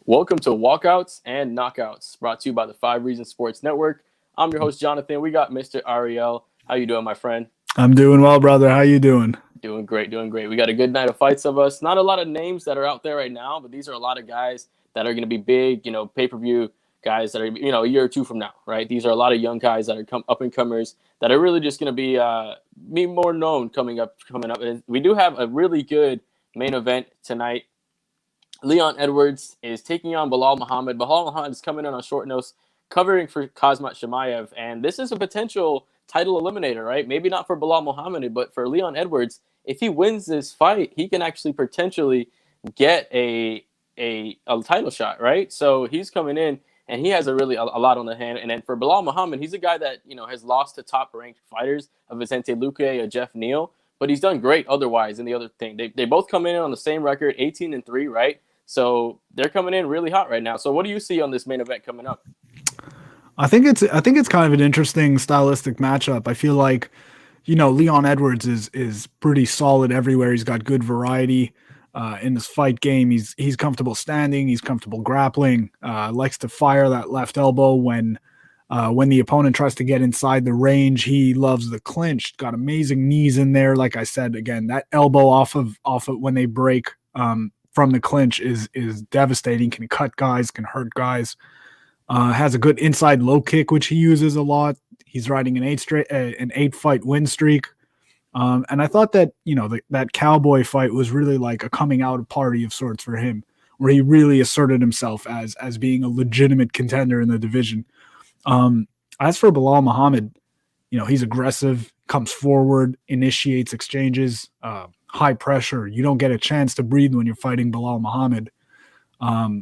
Welcome to Walkouts and Knockouts, brought to you by the 5 Reasons Sports Network. I'm your host, Johnathan. We got Mr. Ariel. How you doing, my friend? I'm doing well, brother. How you doing? Doing great, doing great. We got a good night of fights of us. Not a lot of names that are out there right now, but these are a lot of guys that are going to be big, pay-per-view guys that are, a year or two from now, right? These are a lot of young guys that are up-and-comers that are really just going to be more known coming up. And we do have a really good main event tonight. Leon Edwards is taking on Belal Muhammad. Belal Muhammad is coming in on short notice, covering for Kazmat Shemaev. And this is a potential title eliminator, right? Maybe not for Belal Muhammad, but for Leon Edwards. If he wins this fight, he can actually potentially get a title shot, right? So he's coming in, and he has a lot on the hand. And then for Belal Muhammad, he's a guy that has lost to top-ranked fighters, a Vicente Luque, a Jeff Neal, but he's done great otherwise. And the other thing, they both come in on the same record, 18-3, right? So they're coming in really hot right now. So what do you see on this main event coming up? I think it's kind of an interesting stylistic matchup. I feel like, Leon Edwards is pretty solid everywhere. He's got good variety in this fight game. He's comfortable standing. He's comfortable grappling. Likes to fire that left elbow when the opponent tries to get inside the range. He loves the clinch. Got amazing knees in there. Like I said, again, that elbow off of when they break from the clinch is devastating. Can cut guys, can hurt guys. Has a good inside low kick, which he uses a lot. He's riding an 8-fight win streak. And I thought that, that Cowboy fight was really like a coming out party of sorts for him, where he really asserted himself as being a legitimate contender in the division. As for Belal Muhammad, he's aggressive, comes forward, initiates exchanges, high pressure. You don't get a chance to breathe when you're fighting Belal Muhammad.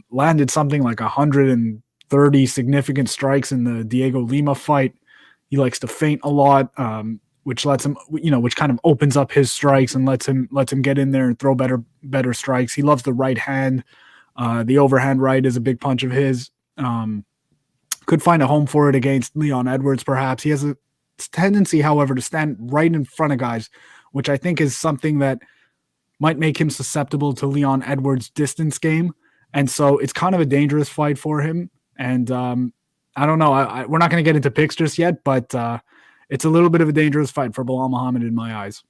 Landed something like 130 significant strikes in the Diego Lima fight. He likes to feint a lot, which lets him, which kind of opens up his strikes and lets him get in there and throw better strikes. He loves the right hand. The overhand right is a big punch of his. Could find a home for it against Leon Edwards, perhaps. He has a tendency, however, to stand right in front of guys, which I think is something that might make him susceptible to Leon Edwards' distance game. And so it's kind of a dangerous fight for him. And I don't know. We're not going to get into picks just yet, but it's a little bit of a dangerous fight for Belal Muhammad in my eyes.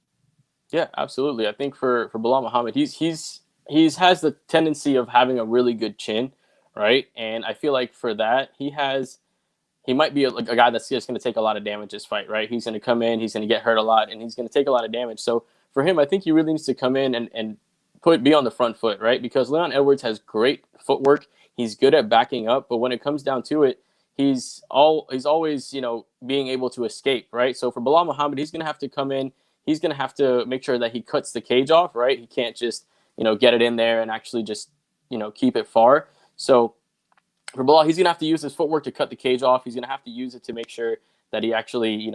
Yeah, absolutely. I think for Belal Muhammad, he has the tendency of having a really good chin, right? And I feel like for that, he might be a guy that's just going to take a lot of damage this fight, right? He's going to come in, he's going to get hurt a lot, and he's going to take a lot of damage. So for him, I think he really needs to come in and be on the front foot, right? Because Leon Edwards has great footwork. He's good at backing up, but when it comes down to it, he's always, being able to escape, right? So for Belal Muhammad, he's going to have to come in. He's going to have to make sure that he cuts the cage off, right? He can't just, get it in there and actually just, keep it far. So for Belal, he's going to have to use his footwork to cut the cage off. He's going to have to use it to make sure that he actually,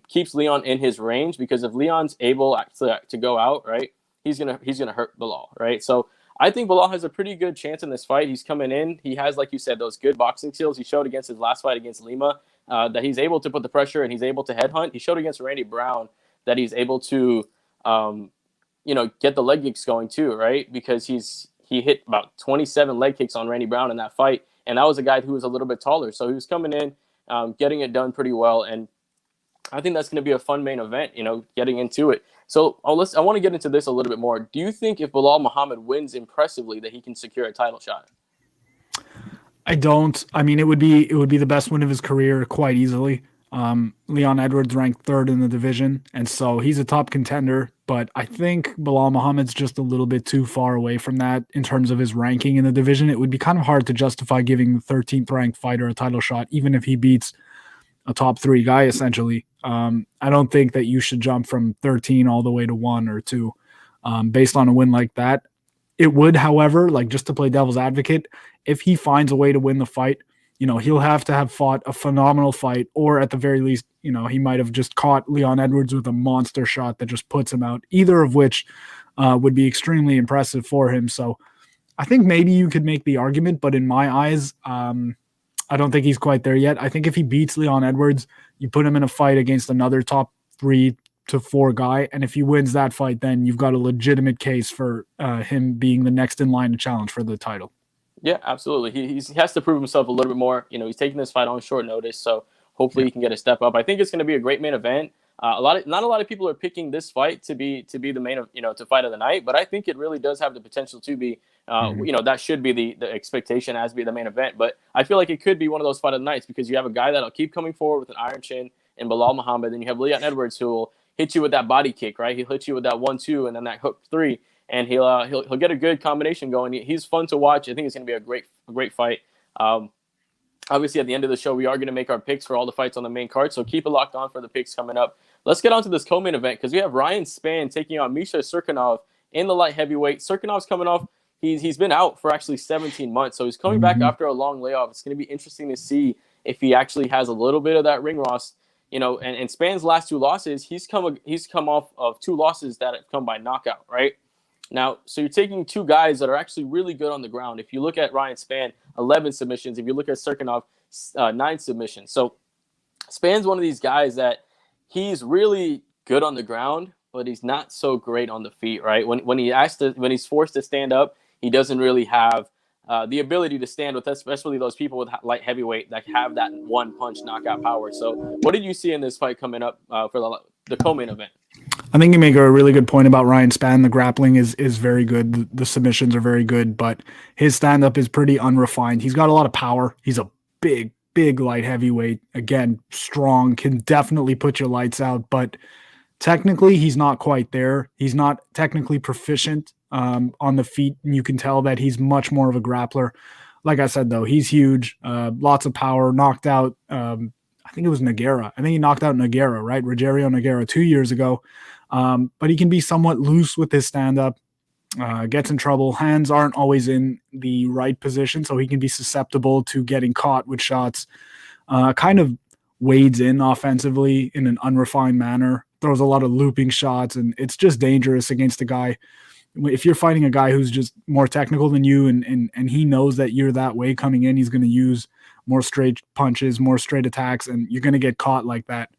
keeps Leon in his range, because if Leon's able to go out, right, he's gonna hurt Belal, right? So I think Belal has a pretty good chance in this fight. He's coming in. He has, like you said, those good boxing skills. He showed against his last fight against Lima that he's able to put the pressure and he's able to headhunt. He showed against Randy Brown that he's able to, get the leg kicks going too, right? Because he hit about 27 leg kicks on Randy Brown in that fight. And that was a guy who was a little bit taller. So he was coming in, getting it done pretty well. And I think that's going to be a fun main event, getting into it. So I want to get into this a little bit more. Do you think if Belal Muhammad wins impressively that he can secure a title shot? I don't. I mean, it would be the best win of his career quite easily. Leon Edwards ranked third in the division, and so he's a top contender. But I think Belal Muhammad's just a little bit too far away from that in terms of his ranking in the division. It would be kind of hard to justify giving the 13th ranked fighter a title shot, even if he beats a top 3 guy, essentially. I don't think that you should jump from 13 all the way to 1 or 2 based on a win like that. It would, however, like just to play devil's advocate, if he finds a way to win the fight, he'll have to have fought a phenomenal fight, or at the very least, he might have just caught Leon Edwards with a monster shot that just puts him out, either of which would be extremely impressive for him. So I think maybe you could make the argument, but in my eyes, I don't think he's quite there yet. I think if he beats Leon Edwards, you put him in a fight against another top 3 to 4 guy, and if he wins that fight, then you've got a legitimate case for him being the next in line to challenge for the title. Yeah, absolutely. He has to prove himself a little bit more. He's taking this fight on short notice, so hopefully Yeah. he can get a step up. I think it's going to be a great main event. Not a lot of people are picking this fight to be the main of to fight of the night, but I think it really does have the potential to be. Mhm. That should be the expectation as be the main event. But I feel like it could be one of those fight of the nights because you have a guy that'll keep coming forward with an iron chin and Belal Muhammad, and you have Leon Edwards who will hit you with that body kick, right? He'll hit you with that 1-2 and then that hook 3, and he'll get a good combination going. He's fun to watch. I think it's going to be a great fight. Um, Obviously, at the end of the show, we are going to make our picks for all the fights on the main card, so keep it locked on for the picks coming up. Let's get on to this co-main event because we have Ryan Spann taking on Misha Cirkunov in the light heavyweight. Cirkunov's coming off. He's been out for actually 17 months, so he's coming back Mhm. after a long layoff. It's going to be interesting to see if he actually has a little bit of that ring rust. And Spann's last 2 losses, he's come off of 2 losses that have come by knockout, right? Now, so you're taking 2 guys that are actually really good on the ground. If you look at Ryan Spann, 11 submissions. If you look at Cirkunov, 9 submissions. So Spann's one of these guys that he's really good on the ground, but he's not so great on the feet, right? When he's forced to stand up, he doesn't really have the ability to stand with, especially those people with light heavyweight that have that one punch knockout power. So, what did you see in this fight coming up for the co-main event? I think you make a really good point about Ryan Spann. The grappling is very good. The submissions are very good, but his stand up is pretty unrefined. He's got a lot of power. He's a big light heavyweight. Again, strong, can definitely put your lights out, but technically he's not quite there. He's not technically proficient on the feet, and you can tell that he's much more of a grappler. Like I said, though, he's huge, lots of power, knocked out. I think it was Nogueira. I think he knocked out Nogueira, right? Rogerio Nogueira 2 years ago. But he can be somewhat loose with his stand up, gets in trouble. Hands aren't always in the right position, so he can be susceptible to getting caught with shots. Kind of wades in offensively in an unrefined manner, throws a lot of looping shots, and it's just dangerous against a guy. If you're fighting a guy who's just more technical than you and he knows that you're that way coming in, he's going to use more straight punches, more straight attacks, and you're going to get caught like that.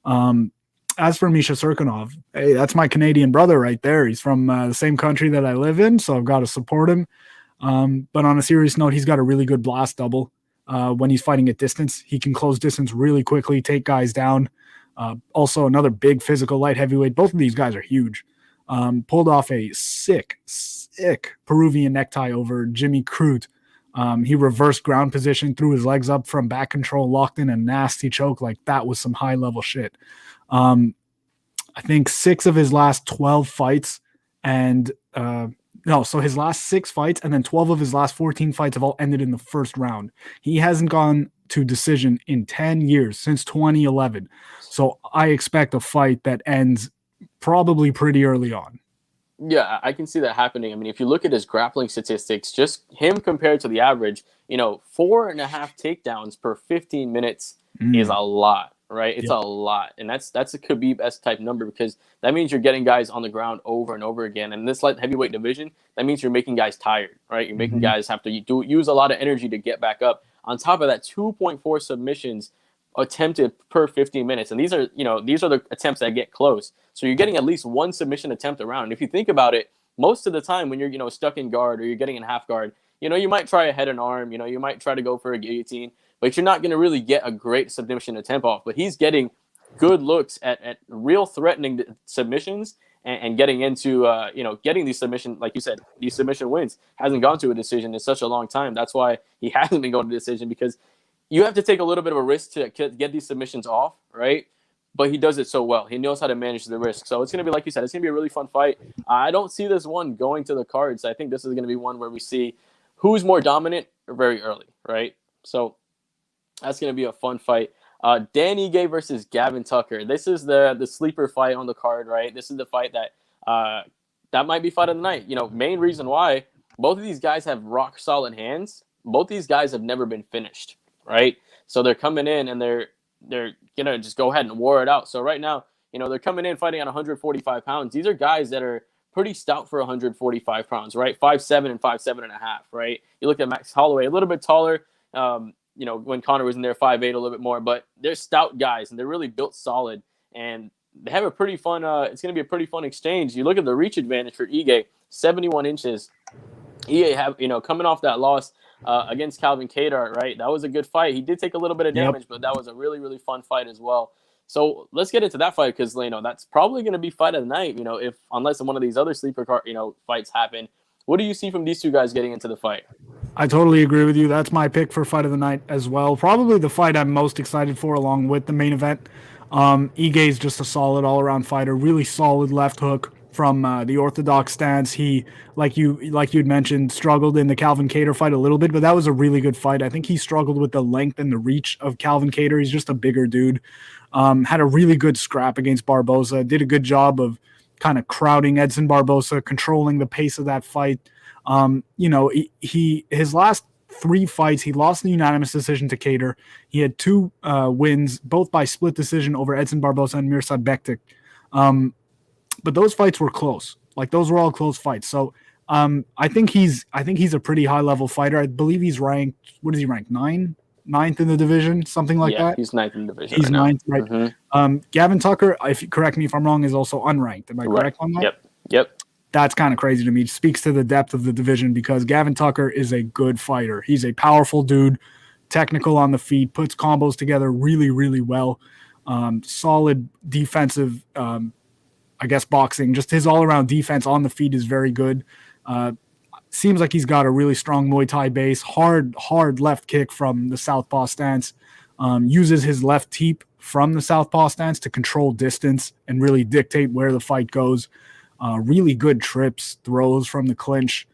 Um, as for Misha Cirkunov, hey, that's my Canadian brother right there. He's from the same country that I live in, so I've got to support him. But on a serious note, he's got a really good blast double. When he's fighting at distance, he can close distance really quickly, take guys down. Also, another big physical light heavyweight. Both of these guys are huge. Pulled off a sick Peruvian necktie over Jimmy Crute. He reversed ground position, threw his legs up from back control, locked in a nasty choke. Like that was some high level shit. I think 6 of his last 12 fights and so his last 6 fights and then 12 of his last 14 fights have all ended in the first round. He hasn't gone to decision in 10 years since 2011. So I expect a fight that ends probably pretty early on. Yeah, I can see that happening. I mean, if you look at his grappling statistics, just him compared to the average, 4.5 takedowns per 15 minutes is a lot, right? It's Yep. a lot. And that's a Khabib-esque type number because that means you're getting guys on the ground over and over again. And this light heavyweight division, that means you're making guys tired, right? You're making guys have to use a lot of energy to get back up. On top of that, 2.4 submissions attempted per 15 minutes. And these are the attempts that get close. So you're getting at least one submission attempt around. And if you think about it, most of the time when you're, stuck in guard or you're getting in half guard, you might try a head and arm, you might try to go for a guillotine, but you're not going to really get a great submission attempt off. But he's getting good looks at real threatening submissions and getting into, getting these submission, like you said, these submission wins. Hasn't gone to a decision in such a long time. That's why he hasn't been going to decision because you have to take a little bit of a risk to get these submissions off, right? But he does it so well. He knows how to manage the risk. So it's going to be, like you said, it's going to be a really fun fight. I don't see this one going to the cards. I think this is going to be one where we see who's more dominant very early, right? So that's going to be a fun fight. Dan Ige versus Gavin Tucker. This is the sleeper fight on the card, right? This is the fight that might be fight of the night. Main reason why both of these guys have rock solid hands. Both these guys have never been finished, right? So they're coming in and they're gonna just go ahead and war it out. So right now, they're coming in fighting at 145 pounds. These are guys that are pretty stout for 145 pounds, right? 5'7" and 5'7.5", right? You look at Max Holloway, a little bit taller. When Connor was in there, 5'8", a little bit more, but they're stout guys and they're really built solid. And they have a pretty fun. It's going to be a pretty fun exchange. You look at the reach advantage for Ige, 71 inches. Ige coming off that loss against Calvin Kattar, right? That was a good fight. He did take a little bit of Yep. damage, but that was a really, really fun fight as well. So let's get into that fight because that's probably going to be fight of the night. If unless one of these other sleeper fights happen. What do you see from these two guys getting into the fight? I totally agree with you. That's my pick for fight of the night as well. Probably the fight I'm most excited for, along with the main event. Ige is just a solid all-around fighter. Really solid left hook from the orthodox stance. He, like you'd mentioned, struggled in the Calvin Kattar fight a little bit, but that was a really good fight. I think he struggled with the length and the reach of Calvin Kattar. He's just a bigger dude. Had a really good scrap against Barboza. Did a good job of kind of crowding Edson Barboza, controlling the pace of that fight. His last 3 fights, he lost the unanimous decision to Kattar. He had 2 wins, both by split decision over Edson Barboza and Mirsad Bektic. But those fights were close. Like, those were all close fights. So I think he's a pretty high level fighter. I believe he's ranked. What is he ranked? Ninth in the division, something like that. He's 9th in the division. He's right 9th, right? Mm-hmm. Gavin Tucker, correct me if I'm wrong, is also unranked. Am I correct on that? Yep. That's kind of crazy to me. It speaks to the depth of the division because Gavin Tucker is a good fighter. He's a powerful dude, technical on the feet, puts combos together really, really well. Solid defensive, boxing. Just his all-around defense on the feet is very good. Seems like he's got a really strong Muay Thai base, hard left kick from the southpaw stance. Uses his left teep from the southpaw stance to control distance and really dictate where the fight goes. Really good trips, throws from the clinch.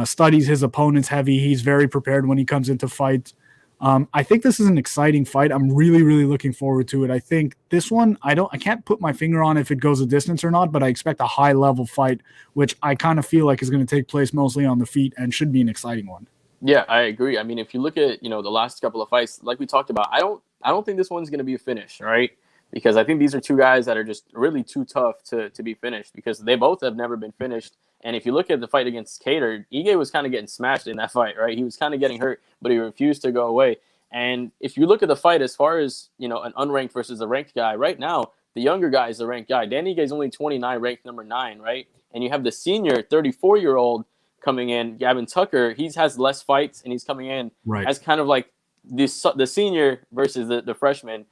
Studies his opponents heavy. He's very prepared when he comes into fights. I think this is an exciting fight. I'm really, really looking forward to it. I think this one, I can't put my finger on if it goes a distance or not, but I expect a high level fight, which I kind of feel like is going to take place mostly on the feet and should be an exciting one. Yeah, I agree. I mean, if you look at, the last couple of fights, like we talked about, I don't think this one's going to be a finish, right? Because I think these are two guys that are just really too tough to be finished because they both have never been finished. And if you look at the fight against Kattar, Ige was kind of getting smashed in that fight, right? He was kind of getting hurt, but he refused to go away. And if you look at the fight as far as, an unranked versus a ranked guy, right now, the younger guy is the ranked guy. Dan Ige is only 29, ranked number 9, right? And you have the senior 34-year-old coming in, Gavin Tucker. He has less fights, and he's coming in as kind of like the senior versus the freshman.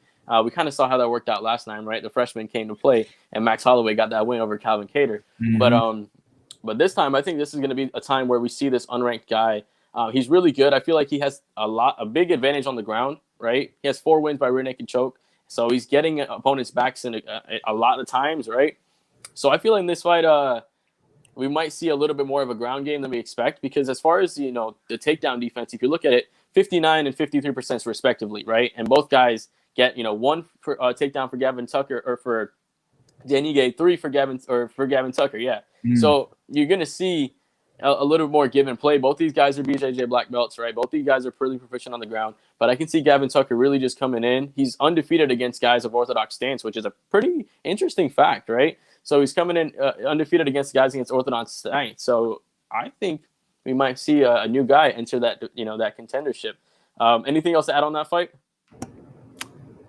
We kind of saw how that worked out last time, right? The freshman came to play, and Max Holloway got that win over Calvin Kattar. Mm-hmm. But this time, I think this is going to be a time where we see this unranked guy. He's really good. I feel like he has a big advantage on the ground, right? He has 4 wins by rear naked choke, so he's getting opponents' backs in a lot of times, right? So I feel in this fight, we might see a little bit more of a ground game than we expect because as far as the takedown defense, if you look at it, 59 and 53% respectively, right? And both guys get 1 for takedown for Gavin Tucker or for Dan Ige, 3 for Gavin Tucker, yeah. So you're gonna see a little more give and play. Both these guys are BJJ black belts, right? Both these guys are pretty proficient on the ground, but I can see Gavin Tucker really just coming in. He's undefeated against guys of orthodox stance, which is a pretty interesting fact, right? So he's coming in undefeated against guys against orthodox stance. So I think we might see a new guy enter that that contendership. Anything else to add on that fight?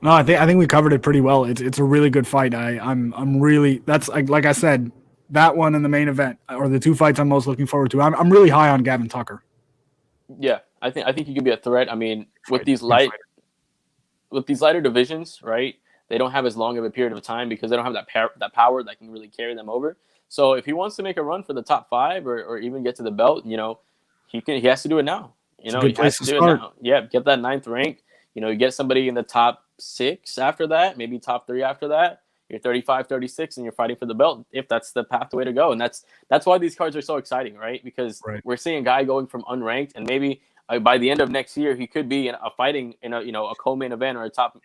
No, I think we covered it pretty well. It's a really good fight. I'm really, that's like I said, that one and the main event are the 2 fights I'm most looking forward to. I'm really high on Gavin Tucker. Yeah, I think he could be a threat. I mean, with these lighter divisions, right? They don't have as long of a period of time because they don't have that power that can really carry them over. So if he wants to make a run for the top 5 or even get to the belt, he has to do it now. He has to do it now. Yeah, get that 9th rank. You get somebody in the top 6 after that, maybe top 3 after that. You're 35, 36, and you're fighting for the belt if that's the pathway to go. And that's why these cards are so exciting, right? Because we're seeing a guy going from unranked, and maybe by the end of next year, he could be fighting in a co-main event or a top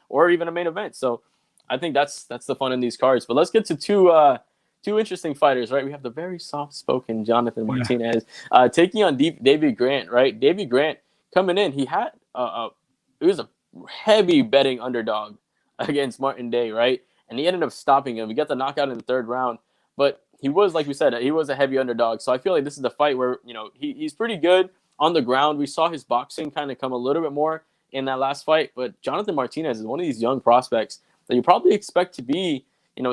or even a main event. So I think that's the fun in these cards. But let's get to two interesting fighters, right? We have the very soft-spoken Johnathan Martinez taking on David Grant, right? David Grant coming in, he had it was a heavy betting underdog against Martin Day, right? And he ended up stopping him. He got the knockout in the 3rd round. But he was, like we said, he was a heavy underdog. So I feel like this is the fight where, he's pretty good on the ground. We saw his boxing kind of come a little bit more in that last fight. But Johnathan Martinez is one of these young prospects that you probably expect to be,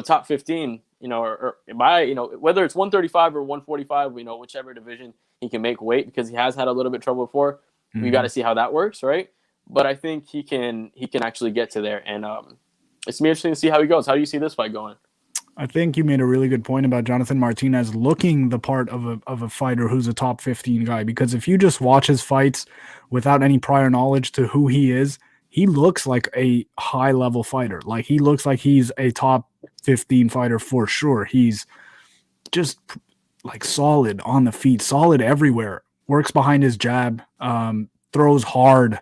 top 15, or by, whether it's 135 or 145, whichever division He can make weight because he has had a little bit of trouble before. Mm-hmm. We got to see how that works, right? But I think he can actually get to there, and it's gonna be interesting to see how he goes. How do you see this fight going? I think you made a really good point about Johnathan Martinez looking the part of a fighter who's a top 15 guy, because if you just watch his fights without any prior knowledge to who he is, he looks like a high level fighter. Like he looks like he's a top 15 fighter for sure. He's just like solid on the feet, solid everywhere, works behind his jab, throws hard.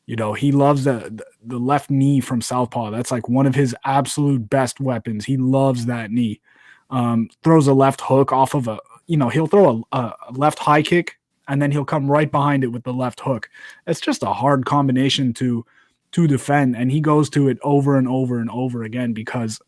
He loves the left knee from southpaw. That's like one of his absolute best weapons. He loves that knee. Throws a left hook off of he'll throw a left high kick and then he'll come right behind it with the left hook. It's just a hard combination to defend, and he goes to it over and over and over again because,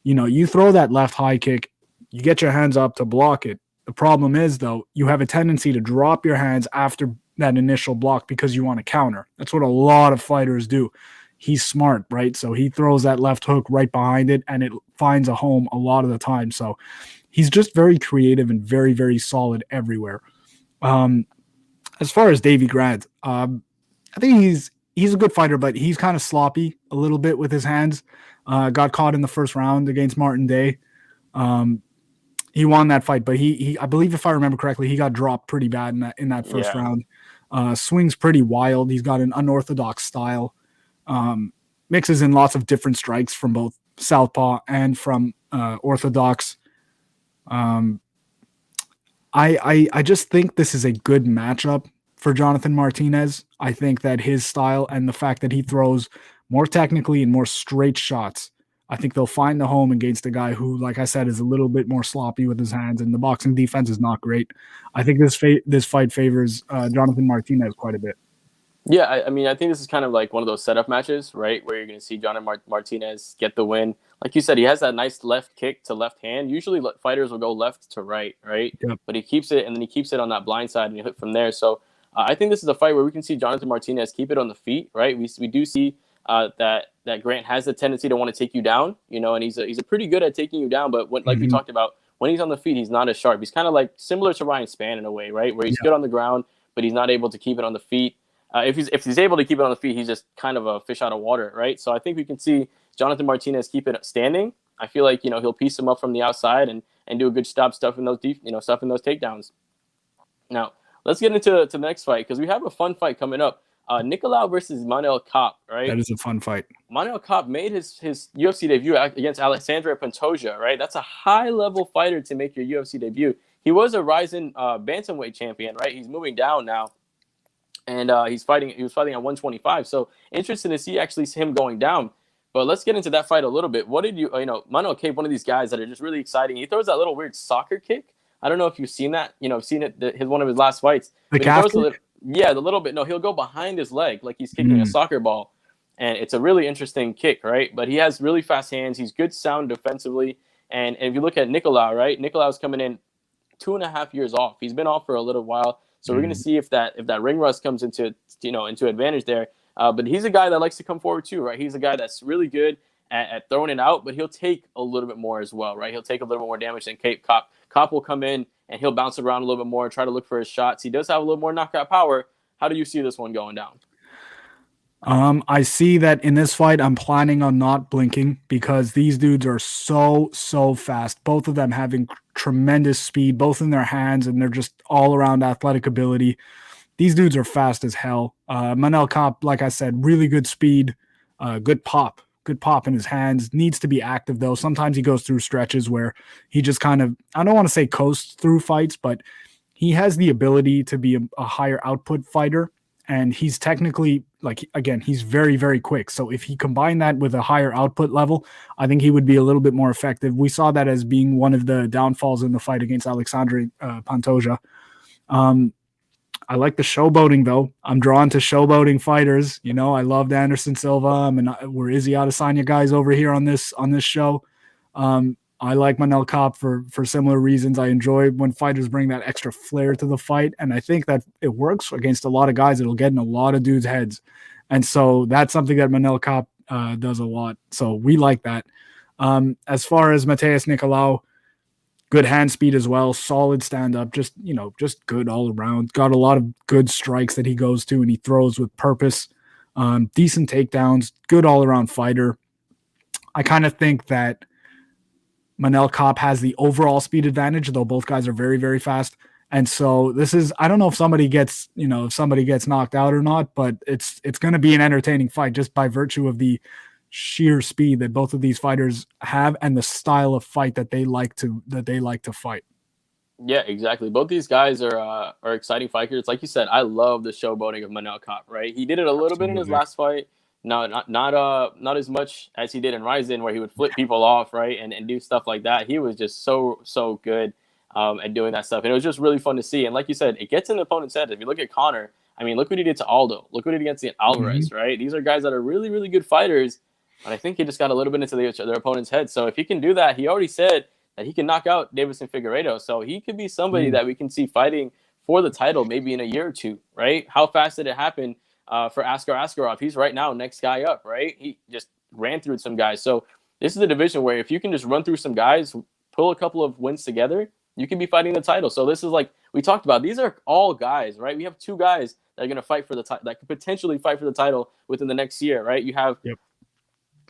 you throw that left high kick, you get your hands up to block it. The problem is, though, you have a tendency to drop your hands after that initial block because you want to counter. That's what a lot of fighters do. He's smart, right? So he throws that left hook right behind it and it finds a home a lot of the time. So he's just very creative and very, very solid everywhere. As far as Davy Grant, I think he's a good fighter, but he's kind of sloppy a little bit with his hands. Got caught in the first round against Martin Day. He won that fight, but he I believe, if I remember correctly, he got dropped pretty bad in that first round. Swings pretty wild. He's got an unorthodox style. Mixes in lots of different strikes from both southpaw and from orthodox. I just think this is a good matchup for Johnathan Martinez. I think that his style and the fact that he throws more technically and more straight shots, I think they'll find the home against a guy who, like I said, is a little bit more sloppy with his hands, and the boxing defense is not great. I think this fight favors Johnathan Martinez quite a bit. Yeah, I mean, I think this is kind of like one of those setup matches, right, where you're going to see Johnathan Martinez get the win. Like you said, he has that nice left kick to left hand. Usually fighters will go left to right? Yep. But he keeps it, and then he keeps it on that blind side, and you hit from there. So I think this is a fight where we can see Johnathan Martinez keep it on the feet, right? We do see that Grant has the tendency to want to take you down, and he's a pretty good at taking you down. But we talked about, when he's on the feet, he's not as sharp. He's kind of like similar to Ryan Spann in a way, right? Where he's good on the ground, but he's not able to keep it on the feet. If he's able to keep it on the feet, he's just kind of a fish out of water, right? So I think we can see Johnathan Martinez keep it standing. I feel like he'll piece him up from the outside and do a good job stuffing those takedowns. Now let's get into the next fight, because we have a fun fight coming up. Nickelow versus Manila Cop, right? That is a fun fight. Manila Cop made his UFC debut against Alexandre Pantoja, right? That's a high-level fighter to make your UFC debut. He was a rising bantamweight champion, right? He's moving down now, and he was fighting at 125. So interesting to see him going down. But let's get into that fight a little bit. What did Manila Cop, one of these guys that are just really exciting. He throws that little weird soccer kick. I don't know if you've seen that. Seen it. One of his last fights. The calf kick? Yeah, the little bit. No, he'll go behind his leg like he's kicking a soccer ball. And it's a really interesting kick, right? But he has really fast hands. He's good sound defensively. And if you look at Nickelow, right? Nickelow's coming in 2.5 years off. He's been off for a little while. So we're going to see if that ring rust comes into advantage there. But he's a guy that likes to come forward too, right? He's a guy that's really good at throwing it out, but he'll take a little bit more as well, right? He'll take a little bit more damage than Cop. Cop will come in and he'll bounce around a little bit more and try to look for his shots. He does have a little more knockout power. How do you see this one going down? I see that in this fight, I'm planning on not blinking because these dudes are so fast. Both of them having tremendous speed, both in their hands, and they're just all around athletic ability. These dudes are fast as hell. Manila Cop, like I said, really good speed, good pop in his hands. Needs to be active though. Sometimes he goes through stretches where he just kind of, I don't want to say coasts through fights, but he has the ability to be a higher output fighter. And he's technically, he's very, very quick. So if he combined that with a higher output level, I think he would be a little bit more effective. We saw that as being one of the downfalls in the fight against Alexandre Pantoja. I like the showboating, though. I'm drawn to showboating fighters. I loved Anderson Silva. We're Izzy Adesanya guys over here on this show. I like Manila Cop for similar reasons. I enjoy when fighters bring that extra flair to the fight, and I think that it works against a lot of guys. It'll get in a lot of dudes' heads, and so that's something that Manila Cop does a lot. So we like that. As far as Mateus Nickelow, Good hand speed as well, solid stand up, just, just good all around. Got a lot of good strikes that he goes to and he throws with purpose. Decent takedowns, good all around fighter. I kind of think that Manila Cop has the overall speed advantage, though both guys are very, very fast. And so this is, I don't know if somebody gets, if somebody gets knocked out or not, but it's going to be an entertaining fight just by virtue of the sheer speed that both of these fighters have and the style of fight that they like to fight. Yeah, exactly. Both these guys are exciting fighters. Like you said, I love the showboating of Manel Cop, right? He did it a little bit in his last fight. No, not as much as he did in Ryzen, where he would flip people off, right, and do stuff like that. He was just so good at doing that stuff, and it was just really fun to see. And like you said, it gets in the opponent's head. If you look at Connor, I mean, look what he did to Aldo. Look what he did against Alvarez, right? These are guys that are really, really good fighters, but I think he just got a little bit into their opponent's head. So if he can do that, he already said that he can knock out Davison Figueiredo. So he could be somebody that we can see fighting for the title maybe in a year or two, right? How fast did it happen for Askar Askarov? He's right now next guy up, right? He just ran through some guys. So this is a division where if you can just run through some guys, pull a couple of wins together, you can be fighting the title. So this is like we talked about. These are all guys, right? We have two guys that are going to fight for the title, that could potentially fight for the title within the next year, right? You have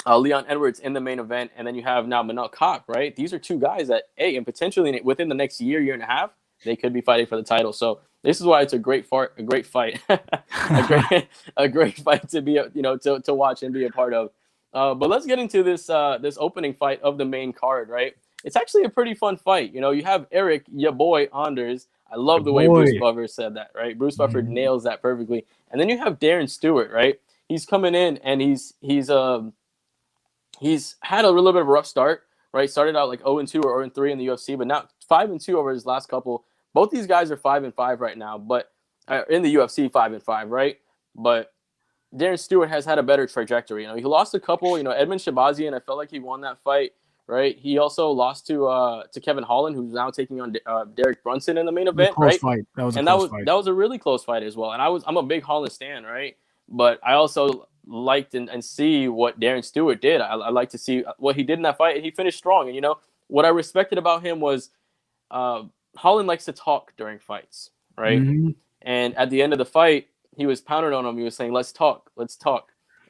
Leon Edwards in the main event, and then you have now Manel Cop, right? These are two guys that, and potentially within the next year and a half, they could be fighting for the title. So this is why it's a great fight, a great fight to be, to watch and be a part of. But let's get into this opening fight of the main card, right? It's actually a pretty fun fight. You have Eric, your boy, Anders. I love the way Bruce Buffer said that, right? Bruce Buffer nails that perfectly. And then you have Darren Stewart, right? He's coming in and he's had a little bit of a rough start, right? Started out like 0-2 or 0-3 in the UFC, but now 5-2 over his last couple. Both these guys are 5-5 right now, but in the UFC 5-5, right? But Darren Stewart has had a better trajectory. He lost a couple. Edmund Shabazian, I felt like he won that fight, right? He also lost to Kevin Holland, who's now taking on Derek Brunson in the main event, right? Fight. That was a really close fight as well. And I'm a big Holland stan, right? But I also liked and see what Darren Stewart did. I like to see what he did in that fight, and he finished strong. And what I respected about him was Holland likes to talk during fights, right? And at the end of the fight, he was pounding on him. He was saying, let's talk.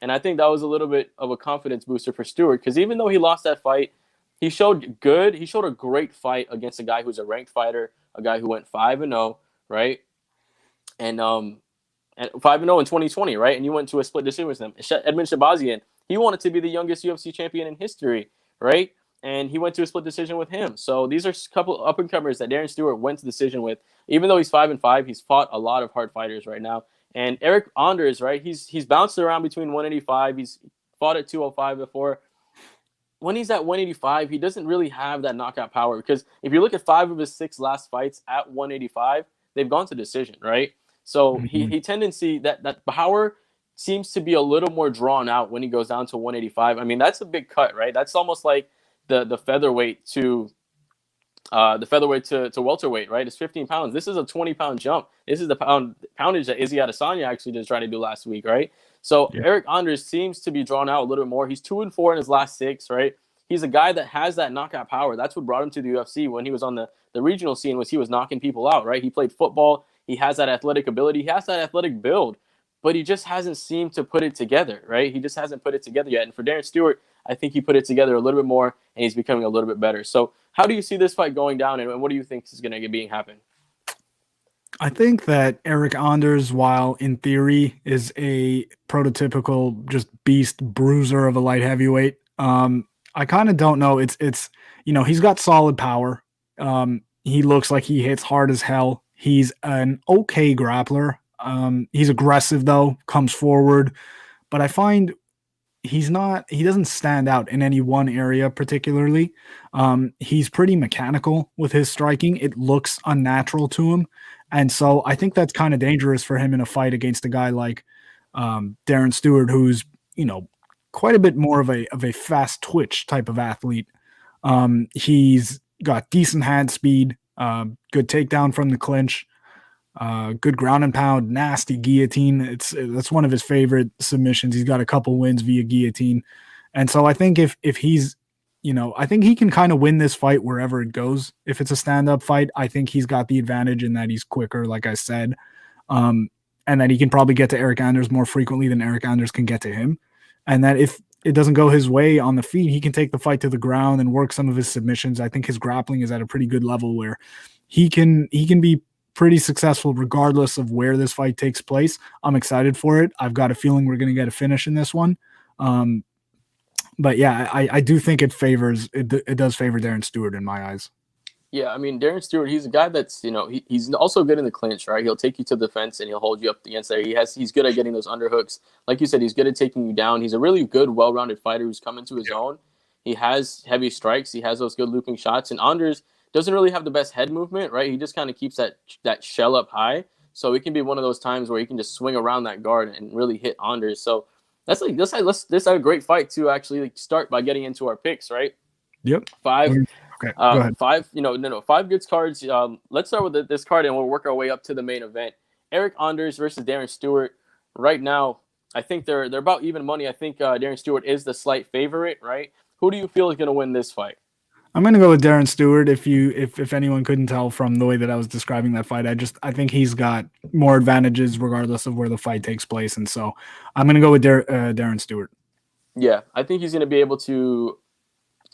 And I think that was a little bit of a confidence booster for Stewart, because even though he lost that fight, he showed a great fight against a guy who's a ranked fighter, a guy who went 5-0, right? And 5-0 in 2020, right? And you went to a split decision with him. Edmund Shabazian, he wanted to be the youngest UFC champion in history, right? And he went to a split decision with him. So these are a couple up-and-comers that Darren Stewart went to decision with. Even though he's 5-5, he's fought a lot of hard fighters right now. And Eric Anders, right? He's bounced around between 185. He's fought at 205 before. When he's at 185, he doesn't really have that knockout power, because if you look at 5 of his 6 last fights at 185, they've gone to decision, right? So he tendency that power seems to be a little more drawn out when he goes down to 185. I mean, that's a big cut, right? That's almost like the featherweight to welterweight, right? It's 15 pounds. This is a 20-pound jump. This is the poundage that Izzy Adesanya actually just tried to do last week, right? So Eric Anders seems to be drawn out a little bit more. He's 2-4 in his last 6, right? He's a guy that has that knockout power. That's what brought him to the UFC when he was on the regional scene, was he was knocking people out, right? He played football. He has that athletic ability. He has that athletic build, but he just hasn't seemed to put it together, right? He just hasn't put it together yet. And for Darren Stewart, I think he put it together a little bit more, and he's becoming a little bit better. So how do you see this fight going down, and what do you think is going to be happen? I think that Eric Anders, while in theory is a prototypical just beast bruiser of a light heavyweight, I kind of don't know. It's he's got solid power. He looks like he hits hard as hell. He's an okay grappler. He's aggressive though, comes forward, but I find he doesn't stand out in any one area particularly. He's pretty mechanical with his striking. It looks unnatural to him. And so I think that's kind of dangerous for him in a fight against a guy like Darren Stewart, who's, quite a bit more of a fast twitch type of athlete. He's got decent hand speed, good takedown from the clinch, good ground and pound, nasty guillotine. That's one of his favorite submissions. He's got a couple wins via guillotine. And so I think if he's I think he can kind of win this fight wherever it goes. If it's a stand-up fight, I think he's got the advantage in that he's quicker, like I said, um, and that he can probably get to Eric Anders more frequently than Eric Anders can get to him. And that if it doesn't go his way on the feet, he can take the fight to the ground and work some of his submissions. I think his grappling is at a pretty good level where he can be pretty successful regardless of where this fight takes place. I'm excited for it. I've got a feeling we're going to get a finish in this one. But yeah, I do think it does favor Darren Stewart in my eyes. Yeah, I mean, Darren Stewart, he's a guy that's, he's also good in the clinch, right? He'll take you to the fence and he'll hold you up against there. He's good at getting those underhooks. Like you said, he's good at taking you down. He's a really good, well-rounded fighter who's come into his own. He has heavy strikes. He has those good looping shots. And Anders doesn't really have the best head movement, right? He just kind of keeps that shell up high. So it can be one of those times where he can just swing around that guard and really hit Anders. So that's a great fight to actually start by getting into our picks, right? Yep. Five. Okay, go ahead. Five good cards. Let's start with this card and we'll work our way up to the main event. Eric Anders versus Darren Stewart. Right now, I think they're about even money. I think Darren Stewart is the slight favorite, right? Who do you feel is going to win this fight? I'm going to go with Darren Stewart. If anyone couldn't tell from the way that I was describing that fight, I think he's got more advantages regardless of where the fight takes place, and so I'm going to go with Darren Stewart. Yeah, I think he's going to be able to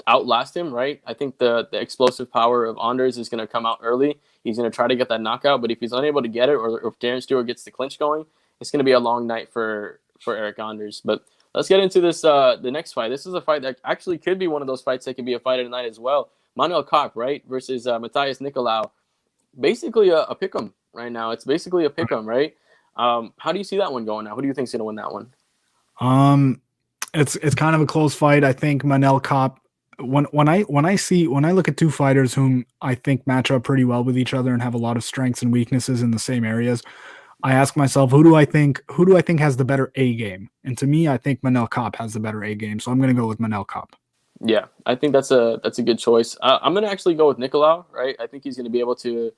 outlast him, right? I think the explosive power of Anders is going to come out early. He's going to try to get that knockout, but if he's unable to get it, or if Darren Stewart gets the clinch going, it's going to be a long night for Eric Anders. But let's get into this the next fight. This is a fight that actually could be one of those fights that could be a fight of the night as well. Manila Cop, right, versus Matthias Nickelow. Basically a pick'em right now. It's basically a pick'em, right? How do you see that one going now? Who do you think's going to win that one? It's kind of a close fight. I think Manila Cop. When I look at two fighters whom I think match up pretty well with each other and have a lot of strengths and weaknesses in the same areas, I ask myself, who do I think has the better A game? And to me, I think Manila Cop has the better A game. So I'm going to go with Manila Cop. Yeah, I think that's a good choice. I'm going to actually go with Nickelow, right? I think he's going to be able to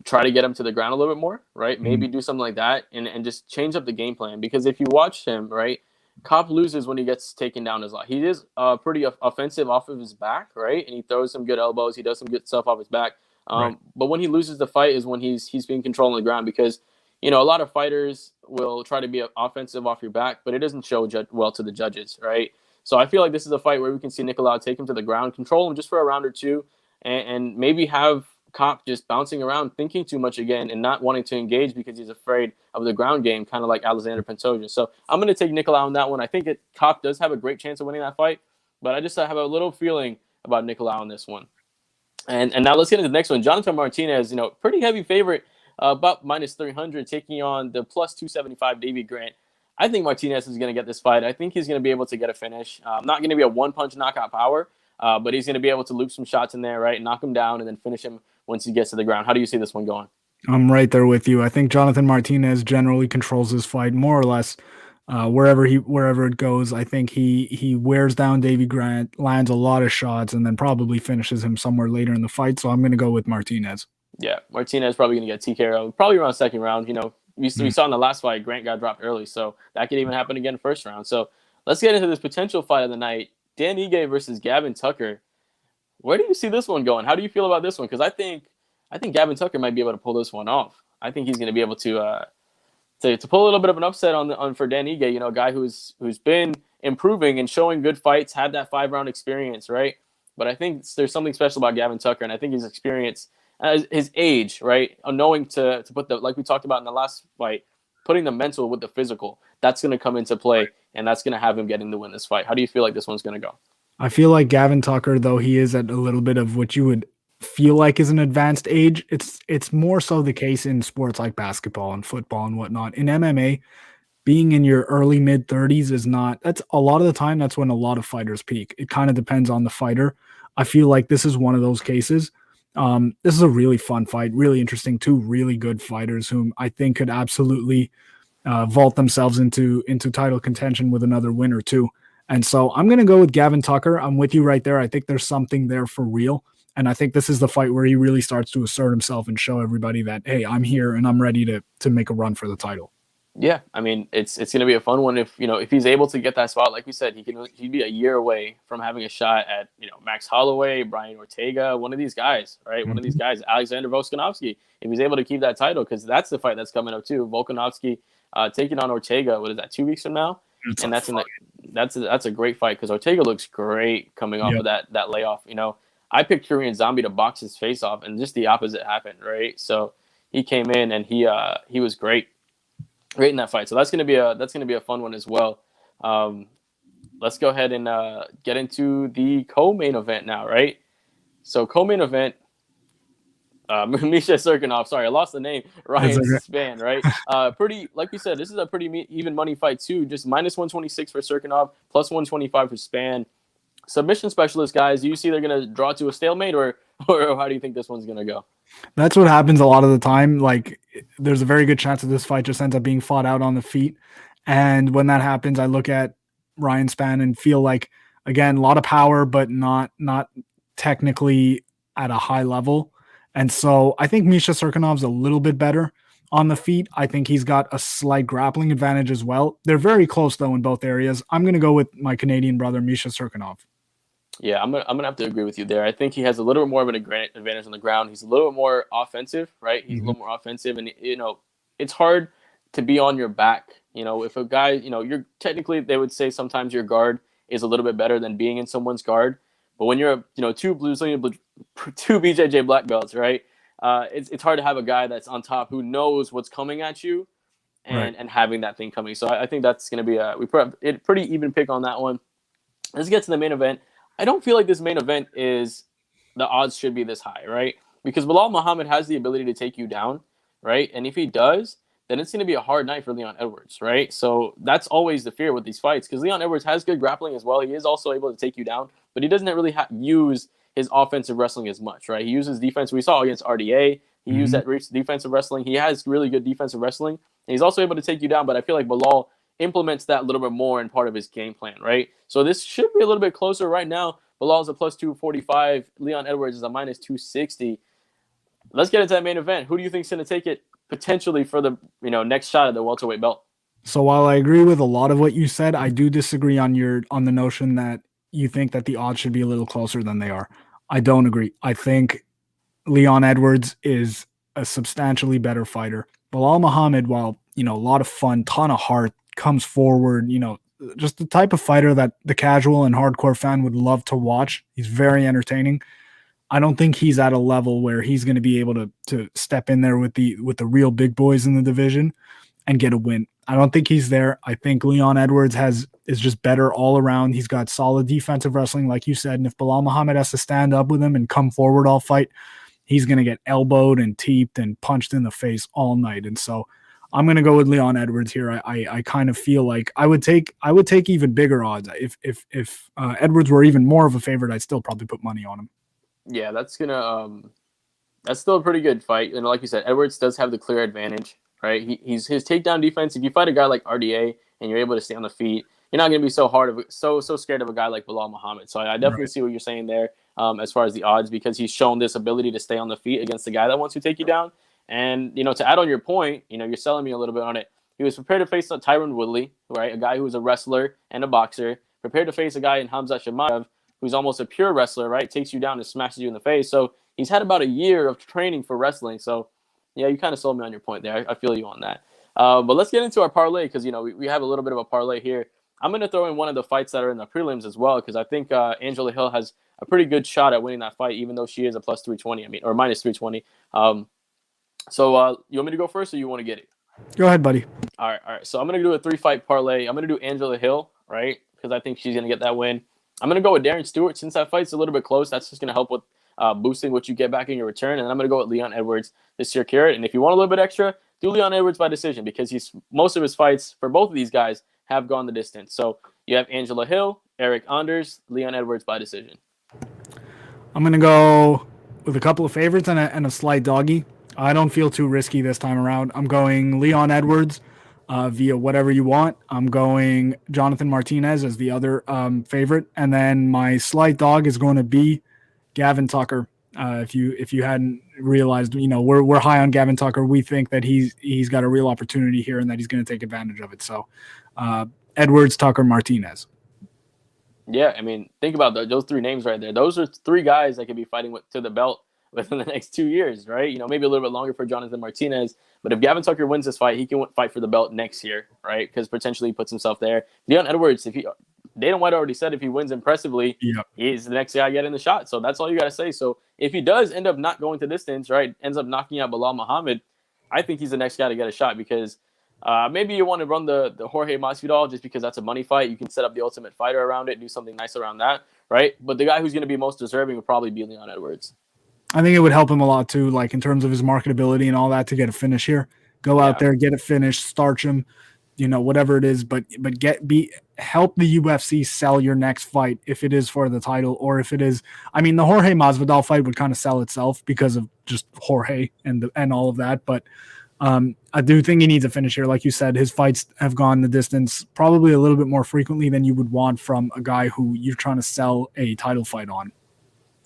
try to get him to the ground a little bit more, right? Maybe do something like that and just change up the game plan. Because if you watch him, right, Cop loses when he gets taken down as well. He is pretty offensive off of his back, right? And he throws some good elbows. He does some good stuff off his back. Right. But when he loses the fight is when he's being controlled on the ground because, a lot of fighters will try to be offensive off your back, but it doesn't show well to the judges, right? So I feel like this is a fight where we can see Nickelow take him to the ground, control him just for a round or two, and maybe have Cop just bouncing around, thinking too much again, and not wanting to engage because he's afraid of the ground game, kind of like Alexander Pantoja. So I'm going to take Nickelow on that one. I think Cop does have a great chance of winning that fight, but I just have a little feeling about Nickelow on this one. And now let's get into the next one. Johnathan Martinez, pretty heavy favorite, about minus 300, taking on the plus 275 Davey Grant. I think Martinez is going to get this fight. I think he's going to be able to get a finish. Not going to be a one-punch knockout power, but he's going to be able to loop some shots in there, right? Knock him down and then finish him once he gets to the ground. How do you see this one going? I'm right there with you. I think Johnathan Martinez generally controls this fight more or less wherever it goes. I think he wears down Davey Grant, lands a lot of shots, and then probably finishes him somewhere later in the fight. So I'm going to go with Martinez. Yeah, Martinez probably going to get TKO probably around second round. We saw in the last fight, Grant got dropped early, so that could even happen again first round. So let's get into this potential fight of the night. Dan Ige versus Gavin Tucker. Where do you see this one going? How do you feel about this one? Because I think Gavin Tucker might be able to pull this one off. I think he's going to be able to pull a little bit of an upset on for Dan Ige, a guy who's been improving and showing good fights, had that 5-round experience, right? But I think there's something special about Gavin Tucker, and I think his experience, his age, right, knowing to put like we talked about in the last fight, putting the mental with the physical, that's going to come into play, and that's going to have him getting to win this fight. How do you feel like this one's going to go? I feel like Gavin Tucker, though he is at a little bit of what you would feel like is an advanced age, it's more so the case in sports like basketball and football and whatnot. In MMA, being in your early mid 30s that's a lot of the time, that's when a lot of fighters peak. It kind of depends on the fighter. I feel like this is one of those cases. This is a really fun fight, really interesting. Two really good fighters whom I think could absolutely vault themselves into title contention with another win or two. And so I'm going to go with Gavin Tucker. I'm with you right there. I think there's something there for real. And I think this is the fight where he really starts to assert himself and show everybody that, hey, I'm here and I'm ready to make a run for the title. Yeah, I mean, it's going to be a fun one if he's able to get that spot. Like we said, he'd be a year away from having a shot at Max Holloway, Brian Ortega, one of these guys, right? One of these Mhm. guys, Alexander Volkanovski, if he's able to keep that title, because that's the fight that's coming up too. Volkanovski taking on Ortega. What is that? 2 weeks from now, It's a and fun. that's a great fight because Ortega looks great coming off Yeah. of that layoff. I picked Korean Zombie to box his face off, and just the opposite happened, right? So he came in and he was great in that fight. So that's gonna be a fun one as well. Um, let's go ahead and get into the co-main event now, right? So co-main event, Misha Serkinov. Sorry, I lost the name. It's Ryan a, Spann, right? Pretty like we said, this is a pretty even money fight too. Just minus 126 for Serkinov, plus 125 for Spann. Submission specialist guys, do you see they're gonna draw to a stalemate, or or how do you think this one's gonna go? That's what happens a lot of the time. Like, there's a very good chance that this fight just ends up being fought out on the feet. And when that happens, I look at Ryan Spann and feel like, again, a lot of power, but not technically at a high level. And so I think Misha Serkinov's a little bit better on the feet. I think he's got a slight grappling advantage as well. They're very close though in both areas. I'm going to go with my Canadian brother Misha Serkinov. Yeah, I'm gonna have to agree with you there. I think he has a little bit more of an advantage on the ground. He's a little bit more offensive, right? He's a Mhm. little more offensive, and it's hard to be on your back. If a guy, you're technically they would say sometimes your guard is a little bit better than being in someone's guard. But when you're two BJJ black belts, right? It's hard to have a guy that's on top who knows what's coming at you Right. and having that thing coming. So I think that's gonna be we put it pretty even pick on that one. Let's get to the main event. I don't feel like this main event is the odds should be this high, right? Because Belal Muhammad has the ability to take you down, right? And if he does, then it's going to be a hard night for Leon Edwards, right? So that's always the fear with these fights because Leon Edwards has good grappling as well. He is also able to take you down, but he doesn't really use his offensive wrestling as much, right? He uses defense. We saw against RDA. He used Mhm. that defensive wrestling. He has really good defensive wrestling, and he's also able to take you down. But I feel like Belal implements that a little bit more in part of his game plan, right? So this should be a little bit closer right now. Belal's a plus 245. Leon Edwards is a minus 260. Let's get into that main event. Who do you think is going to take it potentially for the next shot at the welterweight belt? So while I agree with a lot of what you said, I do disagree on the notion that you think that the odds should be a little closer than they are. I don't agree. I think Leon Edwards is a substantially better fighter. Belal Muhammad, while a lot of fun, ton of heart, comes forward, just the type of fighter that the casual and hardcore fan would love to watch. He's very entertaining. I don't think he's at a level where he's going to be able to step in there with the real big boys in the division and get a win. I don't think he's there. I think Leon Edwards is just better all around. He's got solid defensive wrestling, like you said. And if Belal Muhammad has to stand up with him and come forward all fight, he's going to get elbowed and teeped and punched in the face all night. And so I'm going to go with Leon Edwards here. I kind of feel like I would take even bigger odds. If Edwards were even more of a favorite, I'd still probably put money on him. Yeah, that's still a pretty good fight. And like you said, Edwards does have the clear advantage, right? He's his takedown defense. If you fight a guy like RDA and you're able to stay on the feet, you're not going to be so scared of a guy like Belal Muhammad. So I definitely Right. see what you're saying there as far as the odds because he's shown this ability to stay on the feet against the guy that wants to take you down. And to add on your point, you're selling me a little bit on it. He was prepared to face Tyron Woodley, right? A guy who was a wrestler and a boxer, prepared to face a guy in Hamza Shamaev who's almost a pure wrestler, right? Takes you down and smashes you in the face. So he's had about a year of training for wrestling. So yeah, you kind of sold me on your point there. I feel you on that. But let's get into our parlay because we have a little bit of a parlay here. I'm going to throw in one of the fights that are in the prelims as well because I think Angela Hill has a pretty good shot at winning that fight, even though she is a plus 320. Or minus 320. So you want me to go first, or you want to get it? Go ahead, buddy. All right. So I'm going to do a 3-fight parlay. I'm going to do Angela Hill, right? Because I think she's going to get that win. I'm going to go with Darren Stewart since that fight's a little bit close. That's just going to help with boosting what you get back in your return. And I'm going to go with Leon Edwards this year, carrot. And if you want a little bit extra, do Leon Edwards by decision because most of his fights for both of these guys have gone the distance. So you have Angela Hill, Eric Anders, Leon Edwards by decision. I'm going to go with a couple of favorites and a slight doggy. I don't feel too risky this time around. I'm going Leon Edwards via whatever you want. I'm going Johnathan Martinez as the other favorite. And then my slight dog is going to be Gavin Tucker If you hadn't realized, we're high on Gavin Tucker. We think that he's got a real opportunity here and that he's going to take advantage of it. So Edwards, Tucker, Martinez. Yeah, I mean, think about those three names right there. Those are three guys that could be fighting to the belt within the next 2 years, right? Maybe a little bit longer for Johnathan Martinez. But if Gavin Tucker wins this fight, he can fight for the belt next year, right? Because potentially he puts himself there. Leon Edwards, Dana White already said if he wins impressively, he's the next guy getting the shot. So that's all you got to say. So if he does end up not going to distance, right, ends up knocking out Belal Muhammad, I think he's the next guy to get a shot because maybe you want to run the Jorge Masvidal just because that's a money fight. You can set up the Ultimate Fighter around it, do something nice around that, right? But the guy who's going to be most deserving would probably be Leon Edwards. I think it would help him a lot too, like in terms of his marketability and all that, to get a finish here. Go out there, get a finish, starch him, whatever it is, but help the UFC sell your next fight if it is for the title, or if it is, the Jorge Masvidal fight would kind of sell itself because of just Jorge and all of that, but I do think he needs a finish here. Like you said, his fights have gone the distance probably a little bit more frequently than you would want from a guy who you're trying to sell a title fight on.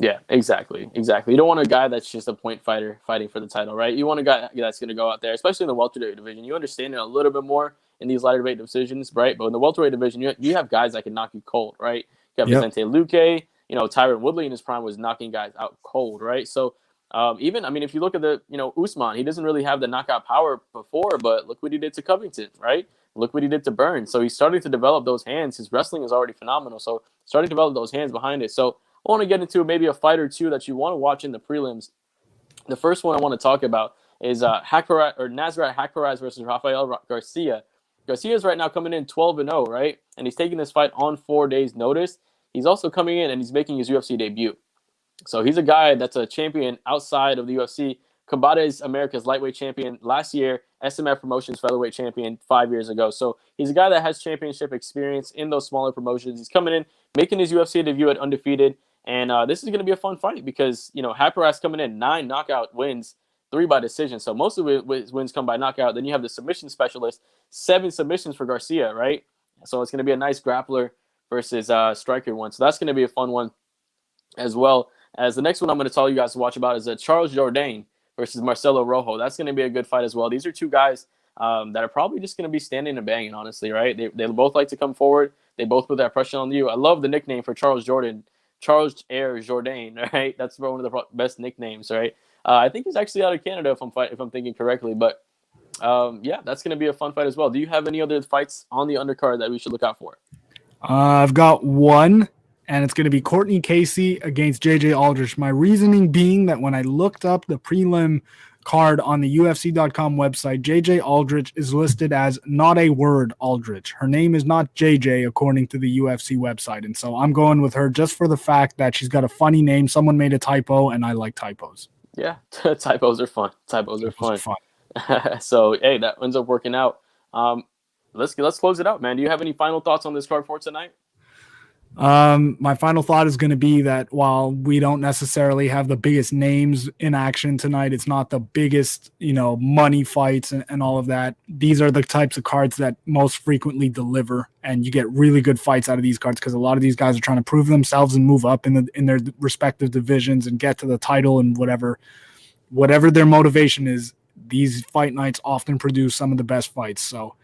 Yeah, exactly. You don't want a guy that's just a point fighter fighting for the title, right? You want a guy that's going to go out there, especially in the welterweight division. You understand it a little bit more in these lighter weight divisions, right? But in the welterweight division, you have guys that can knock you cold, right? You have Vicente Luque, Tyron Woodley in his prime was knocking guys out cold, right? So if you look at the, Usman, he doesn't really have the knockout power before, but look what he did to Covington, right? Look what he did to Burns. So he's starting to develop those hands. His wrestling is already phenomenal. So starting to develop those hands behind it. So I want to get into maybe a fight or two that you want to watch in the prelims. The first one I want to talk about is Hakuraz or Nazareth Hakuraz versus Rafael Garcia. Garcia is right now coming in 12-0, right? And he's taking this fight on 4 days' notice. He's also coming in and he's making his UFC debut. So he's a guy that's a champion outside of the UFC. Combate is America's lightweight champion last year, SMF Promotions featherweight champion 5 years ago. So he's a guy that has championship experience in those smaller promotions. He's coming in, making his UFC debut at undefeated. And this is going to be a fun fight because, Hakuraz coming in 9 knockout wins, 3 by decision. So most of his wins come by knockout. Then you have the submission specialist, 7 submissions for Garcia, right? So it's going to be a nice grappler versus striker one. So that's going to be a fun one as well. As the next one I'm going to tell you guys to watch about is Charles Jourdain versus Marcelo Rojo. That's going to be a good fight as well. These are two guys that are probably just going to be standing and banging, honestly, right? They both like to come forward. They both put that pressure on you. I love the nickname for Charles Jourdain. Charles Air Jourdain, right? That's one of the best nicknames, right? I think he's actually out of Canada if I'm thinking correctly. But that's going to be a fun fight as well. Do you have any other fights on the undercard that we should look out for? I've got one, and it's going to be Courtney Casey against JJ Aldrich. My reasoning being that when I looked up the prelim card on the UFC.com website, JJ Aldrich is listed as not a word Aldrich. Her name is not JJ according to the UFC website. And so I'm going with her just for the fact that she's got a funny name. Someone made a typo, and I like typos. Yeah, typos are fun. So, hey, that ends up working out. Let's close it out, man. Do you have any final thoughts on this card for tonight? My final thought is going to be that while we don't necessarily have the biggest names in action tonight, it's not the biggest, money fights and all of that. These are the types of cards that most frequently deliver, and you get really good fights out of these cards because a lot of these guys are trying to prove themselves and move up in their respective divisions and get to the title, and whatever their motivation is. These fight nights often produce some of the best fights. So,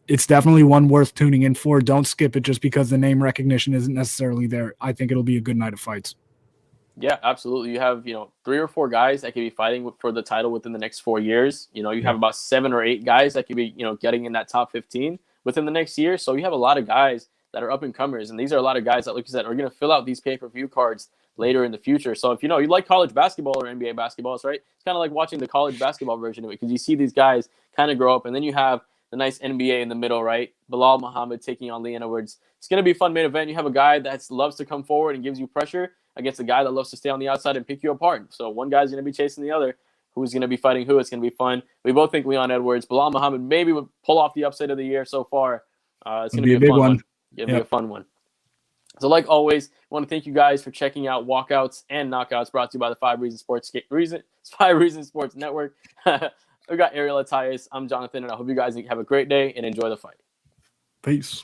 it's definitely one worth tuning in for. Don't skip it just because the name recognition isn't necessarily there. I think it'll be a good night of fights. Yeah, absolutely. You have, 3 or 4 guys that could be fighting for the title within the next 4 years. You have about 7 or 8 guys that could be, getting in that top 15 within the next year. So you have a lot of guys that are up and comers. And these are a lot of guys that, like you said, are going to fill out these pay-per-view cards later in the future. So if you like college basketball or NBA basketball, right? It's kind of like watching the college basketball version of it because you see these guys kind of grow up, and then you have the nice NBA in the middle, right? Belal Muhammad taking on Leon Edwards. It's going to be a fun main event. You have a guy that loves to come forward and gives you pressure against a guy that loves to stay on the outside and pick you apart. So one guy's going to be chasing the other. Who's going to be fighting who? It's going to be fun. We both think Leon Edwards. Belal Muhammad maybe would pull off the upset of the year so far. It's going to be a fun one. It'll be a fun one. So like always, I want to thank you guys for checking out Walkouts and Knockouts brought to you by the 5 Reasons Sports Network. We got Ariel Attias. I'm Johnathan, and I hope you guys have a great day and enjoy the fight. Peace.